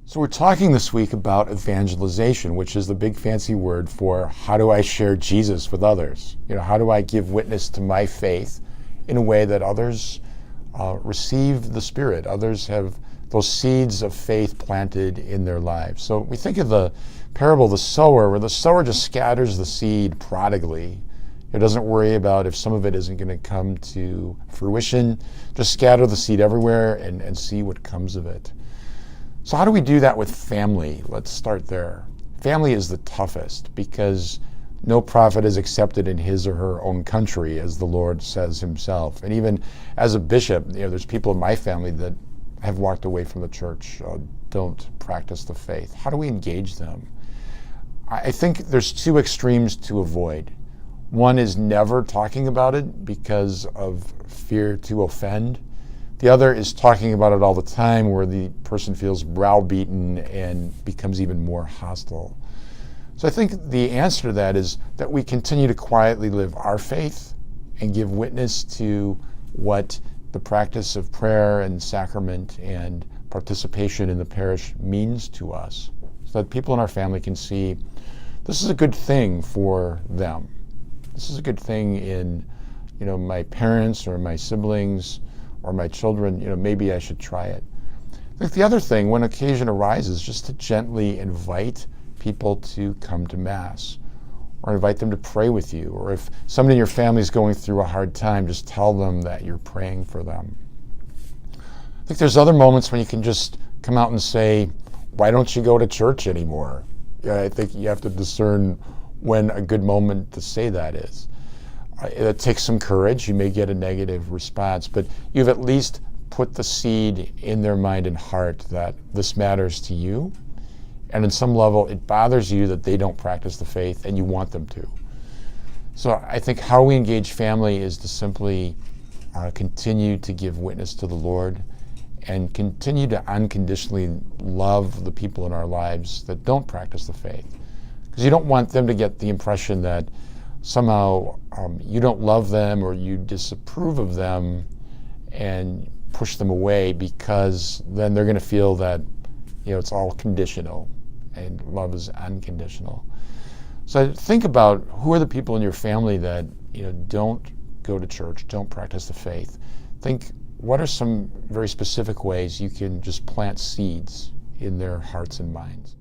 So we're talking this week about evangelization, which is the big fancy word for how do I share Jesus with others? How do I give witness to my faith in a way that others receive the Spirit? Others have those seeds of faith planted in their lives. So we think of the parable of the sower, where the sower just scatters the seed prodigally. It doesn't worry about if some of it isn't going to come to fruition. Just scatter the seed everywhere and see what comes of it. So how do we do that with family? Let's start there. Family is the toughest because no prophet is accepted in his or her own country, as the Lord says himself. And even as a bishop, there's people in my family that have walked away from the church, don't practice the faith. How do we engage them? I think there's two extremes to avoid. One is never talking about it because of fear to offend. The other is talking about it all the time, where the person feels browbeaten and becomes even more hostile. So I think the answer to that is that we continue to quietly live our faith and give witness to what the practice of prayer and sacrament and participation in the parish means to us, so that people in our family can see this is a good thing for them. This is a good thing in my parents or my siblings or my children. Maybe I should try it. I think the other thing, when occasion arises, just to gently invite people to come to Mass or invite them to pray with you. Or if somebody in your family is going through a hard time, just tell them that you're praying for them. I think there's other moments when you can just come out and say, why don't you go to church anymore? I think you have to discern when a good moment to say that is. It takes some courage. You may get a negative response, but you've at least put the seed in their mind and heart that this matters to you. And in some level, it bothers you that they don't practice the faith and you want them to. So I think how we engage family is to simply continue to give witness to the Lord and continue to unconditionally love the people in our lives that don't practice the faith. Because you don't want them to get the impression that somehow you don't love them or you disapprove of them and push them away, because then they're going to feel that it's all conditional and love is unconditional. So think about who are the people in your family that don't go to church, don't practice the faith. Think, what are some very specific ways you can just plant seeds in their hearts and minds?